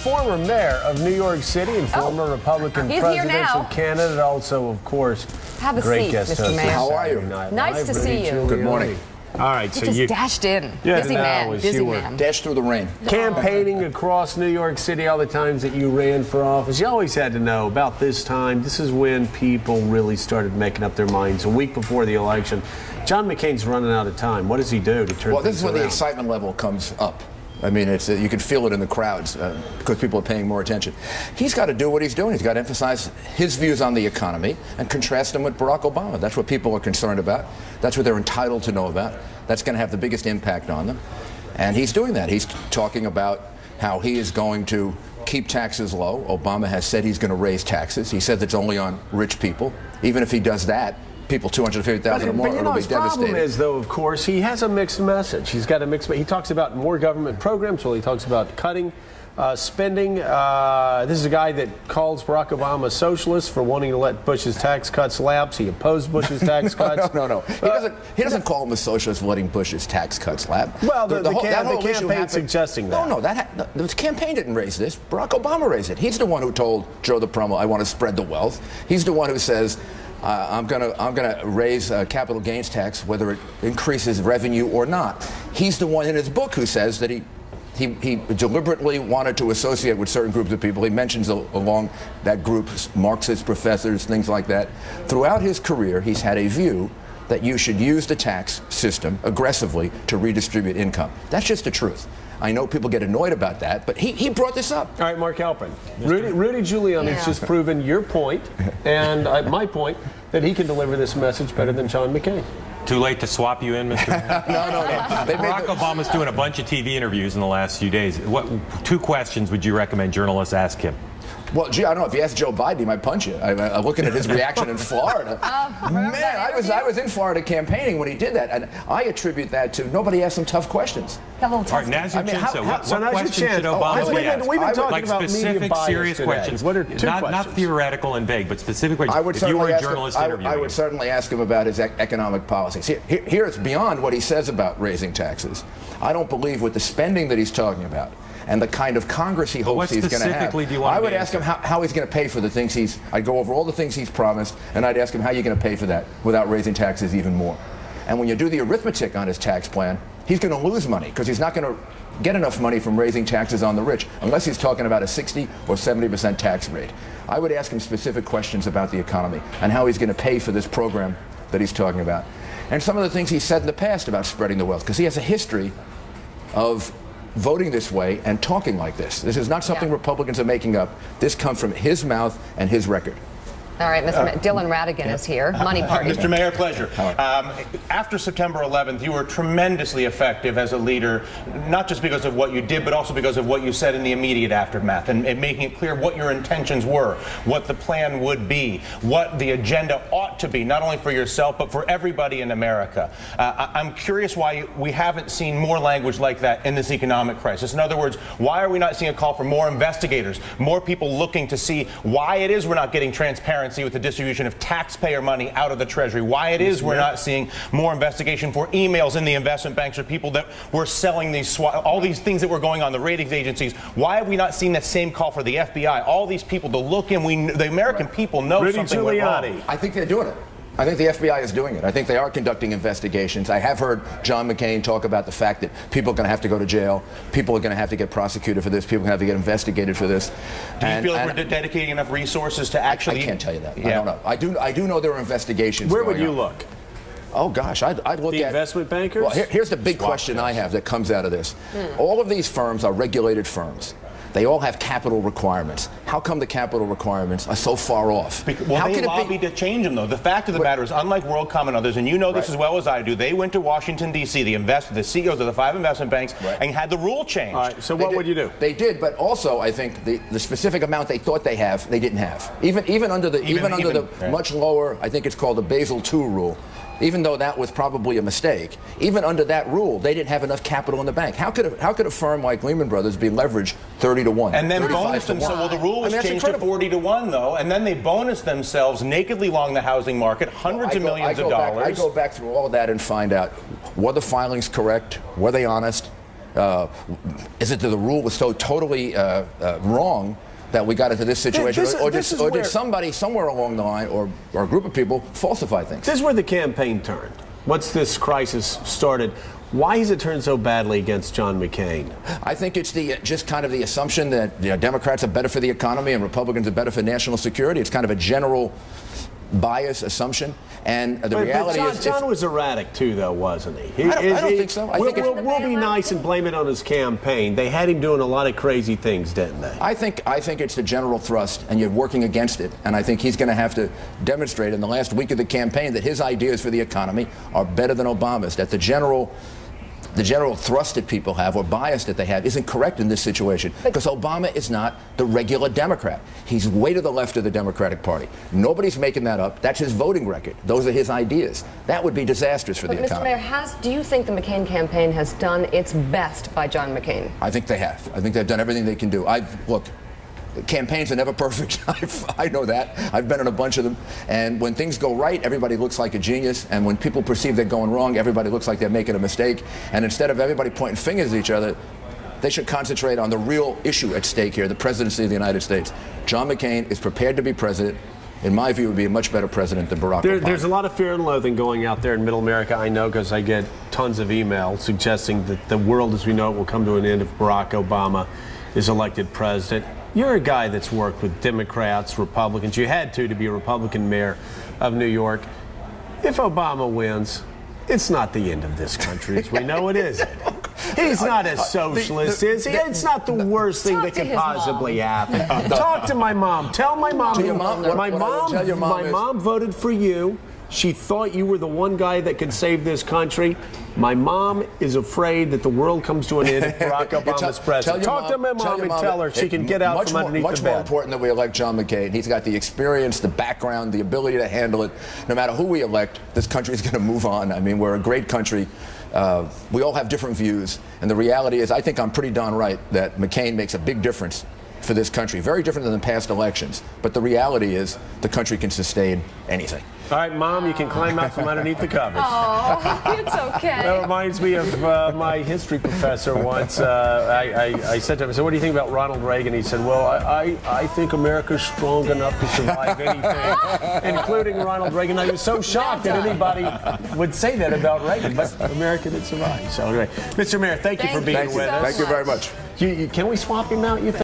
former mayor of New York City and former Republican presidential candidate, also, of course, have a great seat, guest Mr. host. Mayor. How are you? Nice to see you. Good morning. All right, so you just dashed in. Yeah, busy man, busy man. Dashed through the rain. Campaigning across New York City all the times that you ran for office. You always had to know about this time. This is when people really started making up their minds. A week before the election, John McCain's running out of time. What does he do to turn? Well, this is when around? the excitement level comes up. I mean, it's you can feel it in the crowds because people are paying more attention. He's got to do what he's doing. He's got to emphasize his views on the economy and contrast them with Barack Obama. That's what people are concerned about. That's what they're entitled to know about. That's going to have the biggest impact on them. And he's doing that. He's talking about how he is going to keep taxes low. Obama has said he's going to raise taxes. He said it's only on rich people. Even if he does that, people 250,000 or more will be devastated. The problem is, though, of course, he has a mixed message. He's got a mixed. He talks about more government programs. Well, he talks about cutting spending. This is a guy that calls Barack Obama a socialist for wanting to let Bush's tax cuts lapse. He opposed Bush's tax cuts. No. He doesn't call him a socialist for letting Bush's tax cuts lapse. Well, the campaign suggesting that. No, the campaign didn't raise this. Barack Obama raised it. He's the one who told Joe The Plumber, I want to spread the wealth. He's the one who says, I'm gonna raise capital gains tax whether it increases revenue or not. He's the one in his book who says that he deliberately wanted to associate with certain groups of people. He mentions along that group Marxist professors, things like that. Throughout his career, he's had a view that you should use the tax system aggressively to redistribute income. That's just the truth. I know people get annoyed about that, but he brought this up. All right, Mark Halpern. Rudy Giuliani has just proven your point and my point that he can deliver this message better than John McCain. Too late to swap you in, Mr. No. Barack Obama's doing a bunch of TV interviews in the last few days. What two questions would you recommend journalists ask him? Well, gee, I don't know. If you ask Joe Biden, he might punch you. I'm looking at his reaction in Florida. Man, I was in Florida campaigning when he did that, and I attribute that to nobody asked him tough questions. All right, now's your chance. What questions should Obama be asked? We've been talking like about specific, serious questions. What are two questions? Not theoretical and vague, but specific questions. If you were a journalist interviewing him. I would certainly ask him about his economic policies. Here it's beyond what he says about raising taxes. I don't believe with the spending that he's talking about and the kind of Congress he hopes he's going to have. I would ask him how he's going to pay for the things I'd go over all the things he's promised, and I'd ask him how you're going to pay for that without raising taxes even more. And when you do the arithmetic on his tax plan, he's going to lose money because he's not going to get enough money from raising taxes on the rich unless he's talking about a 60 or 70% tax rate. I would ask him specific questions about the economy and how he's going to pay for this program that he's talking about. And some of the things he said in the past about spreading the wealth, because he has a history of voting this way and talking like this. This is not something Republicans are making up. This comes from his mouth and his record. All right, Mr. Dylan Radigan is here. Money Party. Mr. Mayor, pleasure. After September 11th, you were tremendously effective as a leader, not just because of what you did, but also because of what you said in the immediate aftermath, and making it clear what your intentions were, what the plan would be, what the agenda ought to be, not only for yourself, but for everybody in America. I'm curious why we haven't seen more language like that in this economic crisis. In other words, why are we not seeing a call for more investigators, more people looking to see why it is we're not getting transparency with the distribution of taxpayer money out of the Treasury, why it is we're not seeing more investigation for emails in the investment banks or people that were selling these all these things that were going on, the ratings agencies. Why have we not seen that same call for the FBI, all these people to look in? The American people know something went wrong. I think they're doing it. I think the FBI is doing it. I think they are conducting investigations. I have heard John McCain talk about the fact that people are going to have to go to jail. People are going to have to get prosecuted for this. People are going to have to get investigated for this. Do you feel like we're dedicating enough resources to actually... I can't tell you that. I don't know. I do know there are investigations Where would you look? Oh, gosh, I'd look at... The investment bankers? Well, here's the big question I have that comes out of this. All of these firms are regulated firms. They all have capital requirements. How come the capital requirements are so far off? Well, they lobbied to change them, though. The fact of the matter is, unlike WorldCom and others, and you know this as well as I do, they went to Washington, D.C., the CEOs of the 5 investment banks, and had the rule changed. All right, so what would you do? They did, but also I think the specific amount they thought they didn't have. Even under the much lower, I think it's called the Basel II rule, even though that was probably a mistake, even under that rule, they didn't have enough capital in the bank. How could a firm like Lehman Brothers be leveraged 30-1? And then bonus them. So, well, the rule was changed to 40-1, though, and then they bonused themselves nakedly along the housing market, hundreds of millions of dollars. I go back through all of that and find out, were the filings correct? Were they honest? Is it that the rule was so totally wrong that we got into this situation, or did somebody somewhere along the line, or a group of people, falsify things? This is where the campaign turned. Once this crisis started, why has it turned so badly against John McCain? I think it's just kind of the assumption that Democrats are better for the economy and Republicans are better for national security. It's kind of a general bias assumption, and the reality is... John was erratic too, though, wasn't he? I don't think so. We'll be nice and blame it on his campaign. They had him doing a lot of crazy things, didn't they? I think it's the general thrust, and you're working against it, and I think he's going to have to demonstrate in the last week of the campaign that his ideas for the economy are better than Obama's, that the general thrust that people have, or bias that they have, isn't correct in this situation, because Obama is not the regular Democrat. He's way to the left of the Democratic Party. Nobody's making that up. That's his voting record. Those are his ideas. That would be disastrous for the economy. Mr. Mayor, do you think the McCain campaign has done its best by John McCain? I think they have. I think they've done everything they can do. Look, campaigns are never perfect. I know that. I've been in a bunch of them. And when things go right, everybody looks like a genius. And when people perceive they're going wrong, everybody looks like they're making a mistake. And instead of everybody pointing fingers at each other, they should concentrate on the real issue at stake here, the presidency of the United States. John McCain is prepared to be president. In my view, would be a much better president than Barack Obama. There's a lot of fear and loathing going out there in Middle America, I know, because I get tons of emails suggesting that the world as we know it will come to an end if Barack Obama is elected president. You're a guy that's worked with Democrats, Republicans. You had to be a Republican mayor of New York. If Obama wins, it's not the end of this country as we know it, is it? He's not a socialist, is he? It's not the worst thing that could possibly happen. Talk to my mom. Tell my mom. My mom voted for you. She thought you were the one guy that could save this country. My mom is afraid that the world comes to an end if Barack Obama's president. Talk to my mom and tell her she can get out from underneath the bed. Much more important that we elect John McCain. He's got the experience, the background, the ability to handle it. No matter who we elect, this country is going to move on. I mean, we're a great country. We all have different views. And the reality is, I think I'm pretty darn right that McCain makes a big difference for this country. Very different than the past elections. But the reality is, the country can sustain anything. All right, Mom, you can climb out from underneath the covers. Oh, it's okay. That reminds me of my history professor once. I said to him, I said, what do you think about Ronald Reagan? He said, well, I think America's strong enough to survive anything, including Ronald Reagan. I was so shocked that anybody would say that about Reagan, but America did survive. So anyway, Mr. Mayor, thank you for being with us. Thank you very much. Can we swap him out, you think?